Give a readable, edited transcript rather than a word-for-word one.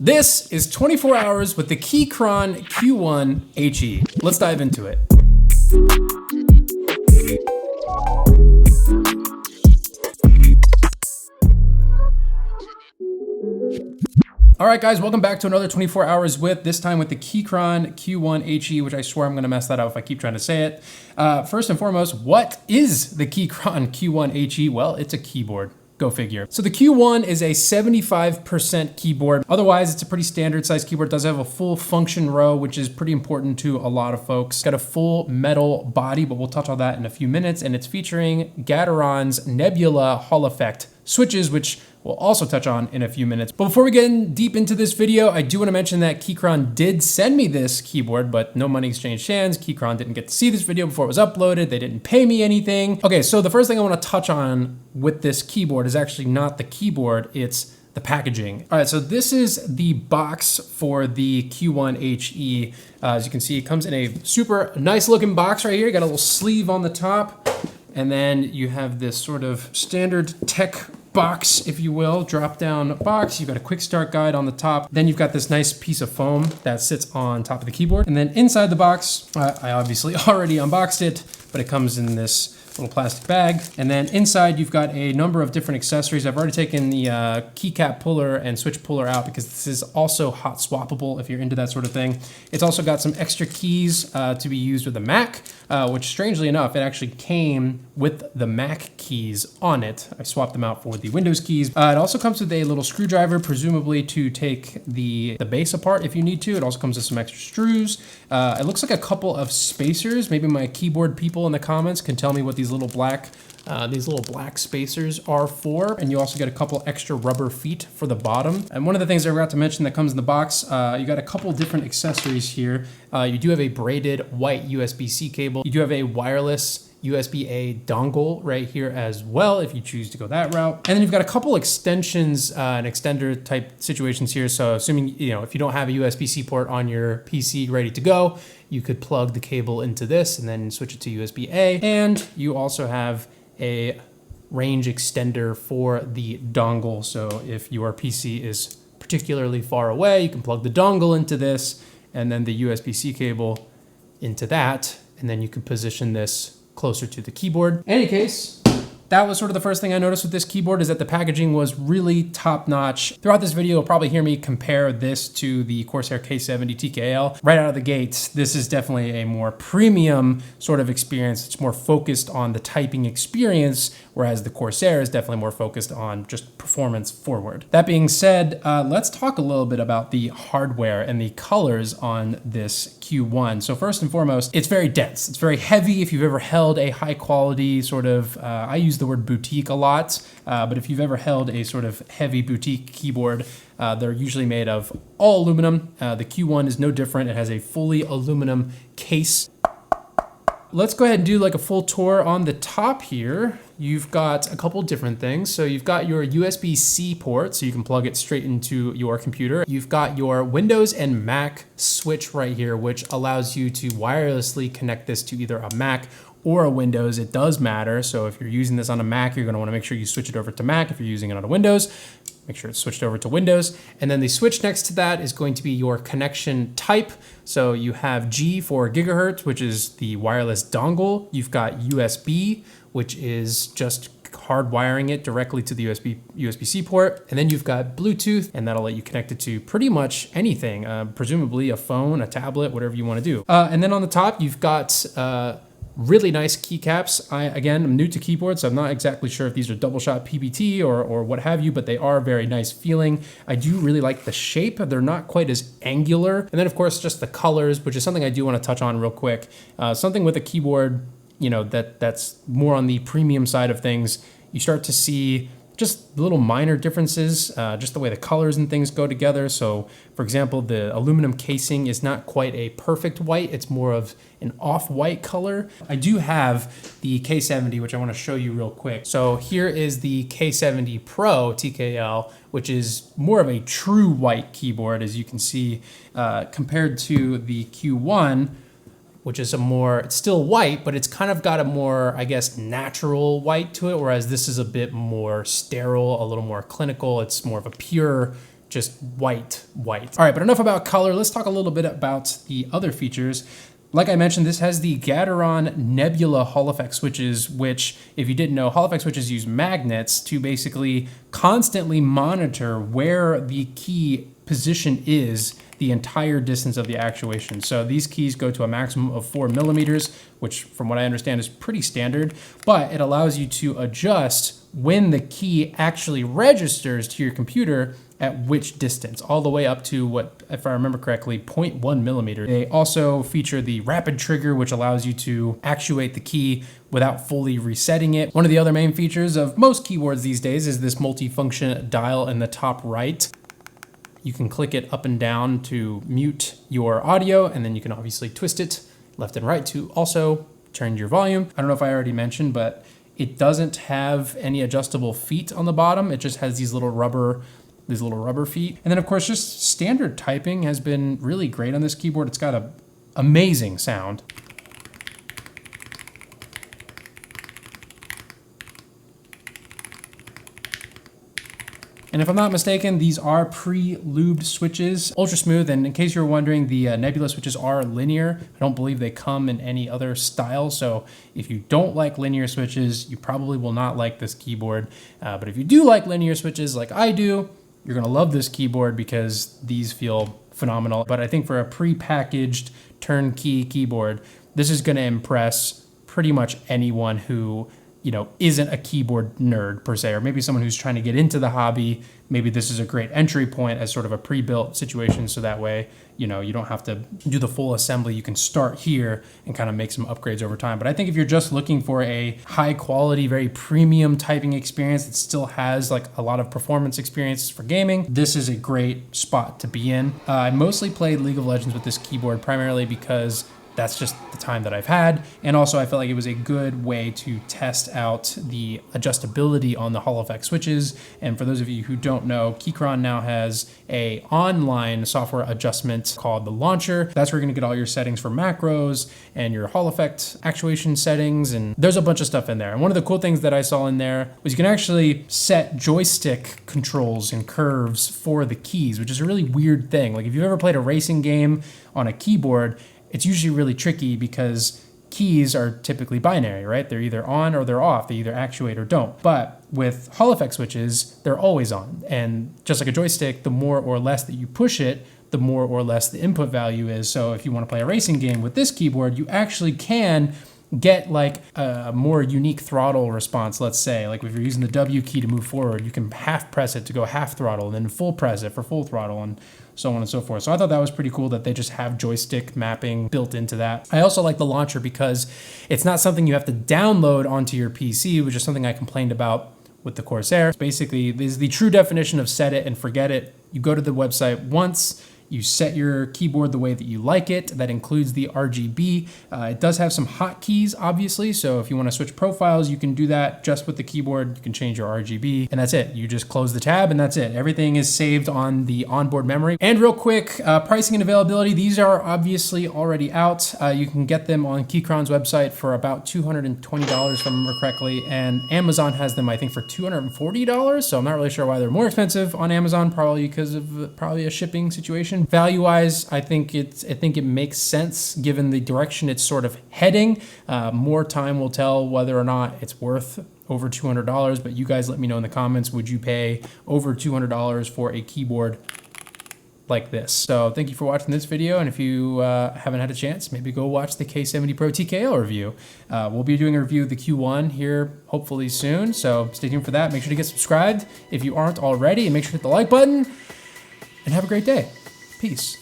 This is 24 hours with the Keychron Q1 HE. Let's dive into it. All right, guys, welcome back to another 24 hours with, this time with the Keychron Q1 HE, which I swear I'm gonna mess that up if I keep trying to say it. First and foremost, what is the Keychron Q1 HE? Well, it's a keyboard. Go figure. So the Q1 is a 75% keyboard. Otherwise, it's a pretty standard size keyboard. It does have a full function row, which is pretty important to a lot of folks. It's got a full metal body, but we'll touch on that in a few minutes. And it's featuring Gateron's Nebula Hall Effect switches, which we'll also touch on in a few minutes. But before we get deep into this video, I do want to mention that Keychron did send me this keyboard, but no money exchanged hands. Keychron didn't get to see this video before it was uploaded. They didn't pay me anything. Okay, so the first thing I want to touch on with this keyboard is actually not the keyboard, it's the packaging. All right, so this is the box for the Q1 HE. As you can see, it comes in a super nice looking box right here. You got a little sleeve on the top, and then you have this sort of standard tech box, if you will, drop down box. You've got a quick start guide on the top. Then you've got this nice piece of foam that sits on top of the keyboard. And then inside the box, I obviously already unboxed it, but it comes in this little plastic bag. And then inside you've got a number of different accessories. I've already taken the keycap puller and switch puller out because this is also hot swappable if you're into that sort of thing. It's also got some extra keys to be used with the Mac, which strangely enough, it actually came with the Mac keys on it. I swapped them out for the Windows keys. It also comes with a little screwdriver, presumably to take the base apart if you need to. It also comes with some extra screws. It looks like a couple of spacers. Maybe my keyboard people in the comments can tell me what these little black spacers are for. And you also get a couple extra rubber feet for the bottom. And one of the things I forgot to mention that comes in the box, you got a couple different accessories here. You do have a braided white USB-C cable. You do have a wireless USB-A dongle right here as well, if you choose to go that route. And then you've got a couple extensions and extender type situations here. So assuming, if you don't have a USB-C port on your PC ready to go, you could plug the cable into this and then switch it to USB-A. And you also have a range extender for the dongle. So if your PC is particularly far away, you can plug the dongle into this and then the USB-C cable into that. And then you can position this closer to the keyboard. In any case, that was sort of the first thing I noticed with this keyboard, is that the packaging was really top notch. Throughout this video, you'll probably hear me compare this to the Corsair K70 TKL. Right out of the gates, this is definitely a more premium sort of experience. It's more focused on the typing experience, whereas the Corsair is definitely more focused on just performance forward. That being said, let's talk a little bit about the hardware and the colors on this Q1. So first and foremost, it's very dense. It's very heavy. If you've ever held a high quality sort of, I use the word boutique a lot, but if you've ever held a sort of heavy boutique keyboard, they're usually made of all aluminum. The Q1 is no different. It has a fully aluminum case. Let's go ahead and do like a full tour on the top here. You've got a couple different things. So you've got your USB-C port, so you can plug it straight into your computer. You've got your Windows and Mac switch right here, which allows you to wirelessly connect this to either a Mac or a Windows. It does matter. So if you're using this on a Mac, you're gonna wanna make sure you switch it over to Mac. If you're using it on a Windows, make sure it's switched over to Windows. And then the switch next to that is going to be your connection type. So you have G for gigahertz, which is the wireless dongle. You've got USB, which is just hard wiring it directly to the USB-C port. And then you've got Bluetooth, and that'll let you connect it to pretty much anything, presumably a phone, a tablet, whatever you wanna do. And then on the top, you've got really nice keycaps. Again, I'm new to keyboards, so I'm not exactly sure if these are double shot PBT or what have you, but they are very nice feeling. I do really like the shape. They're not quite as angular. And then of course, just the colors, which is something I do want to touch on real quick. Something with a keyboard, that's more on the premium side of things. You start to see just little minor differences, just the way the colors and things go together. So for example, the aluminum casing is not quite a perfect white. It's more of an off-white color. I do have the K70, which I want to show you real quick. So here is the K70 Pro TKL, which is more of a true white keyboard, as you can see, compared to the Q1, which is it's still white, but it's kind of got a more, I guess, natural white to it, whereas this is a bit more sterile, a little more clinical. It's more of a pure, just white. All right, but enough about color. Let's talk a little bit about the other features. Like I mentioned, this has the Gateron Nebula Hall effect switches, which, if you didn't know, Hall effect switches use magnets to basically constantly monitor where the key position is the entire distance of the actuation. So these keys go to a maximum of 4 millimeters, which from what I understand is pretty standard, but it allows you to adjust when the key actually registers to your computer at which distance, all the way up to what, if I remember correctly, 0.1 millimeter. They also feature the rapid trigger, which allows you to actuate the key without fully resetting it. One of the other main features of most keyboards these days is this multifunction dial in the top right. You can click it up and down to mute your audio, and then you can obviously twist it left and right to also turn your volume. I don't know if I already mentioned, but it doesn't have any adjustable feet on the bottom. It just has these little rubber feet. And then of course, just standard typing has been really great on this keyboard. It's got an amazing sound. And if I'm not mistaken, these are pre-lubed switches, ultra smooth. And in case you're wondering, the Nebula switches are linear. I don't believe they come in any other style. So if you don't like linear switches, you probably will not like this keyboard. But if you do like linear switches like I do, you're gonna love this keyboard because these feel phenomenal. But I think for a pre-packaged turnkey keyboard, this is gonna impress pretty much anyone who, you know, isn't a keyboard nerd per se, or maybe someone who's trying to get into the hobby. Maybe this is a great entry point as sort of a pre-built situation. So that way, you know, you don't have to do the full assembly. You can start here and kind of make some upgrades over time. But I think if you're just looking for a high quality, very premium typing experience that still has like a lot of performance experiences for gaming, this is a great spot to be in. I mostly played League of Legends with this keyboard primarily because that's just the time that I've had. And also I felt like it was a good way to test out the adjustability on the Hall effect switches. And for those of you who don't know, Keychron now has a online software adjustment called the Launcher. That's where you're gonna get all your settings for macros and your Hall effect actuation settings. And there's a bunch of stuff in there. And one of the cool things that I saw in there was you can actually set joystick controls and curves for the keys, which is a really weird thing. Like if you've ever played a racing game on a keyboard, it's usually really tricky because keys are typically binary, right? They're either on or they're off. They either actuate or don't. But with Hall effect switches, they're always on. And just like a joystick, the more or less that you push it, the more or less the input value is. So if you want to play a racing game with this keyboard, you actually can get like a more unique throttle response. Let's say, like if you're using the W key to move forward, you can half press it to go half throttle and then full press it for full throttle and so on and so forth. So I thought that was pretty cool that they just have joystick mapping built into that. I also like the Launcher because it's not something you have to download onto your PC, which is something I complained about with the Corsair. Basically, this is the true definition of set it and forget it. You go to the website once, you set your keyboard the way that you like it. That includes the RGB. It does have some hotkeys, obviously. So if you want to switch profiles, you can do that just with the keyboard. You can change your RGB and that's it. You just close the tab and that's it. Everything is saved on the onboard memory. And real quick, pricing and availability. These are obviously already out. You can get them on Keychron's website for about $220 if I remember correctly. And Amazon has them, I think, for $240. So I'm not really sure why they're more expensive on Amazon, probably because of a shipping situation. Value-wise, I think it makes sense given the direction it's sort of heading. More time will tell whether or not it's worth over $200, but you guys let me know in the comments, would you pay over $200 for a keyboard like this? So thank you for watching this video, and if you haven't had a chance, maybe go watch the K70 Pro TKL review. We'll be doing a review of the Q1 here hopefully soon, so stay tuned for that. Make sure to get subscribed if you aren't already, and make sure to hit the like button, and have a great day. Peace.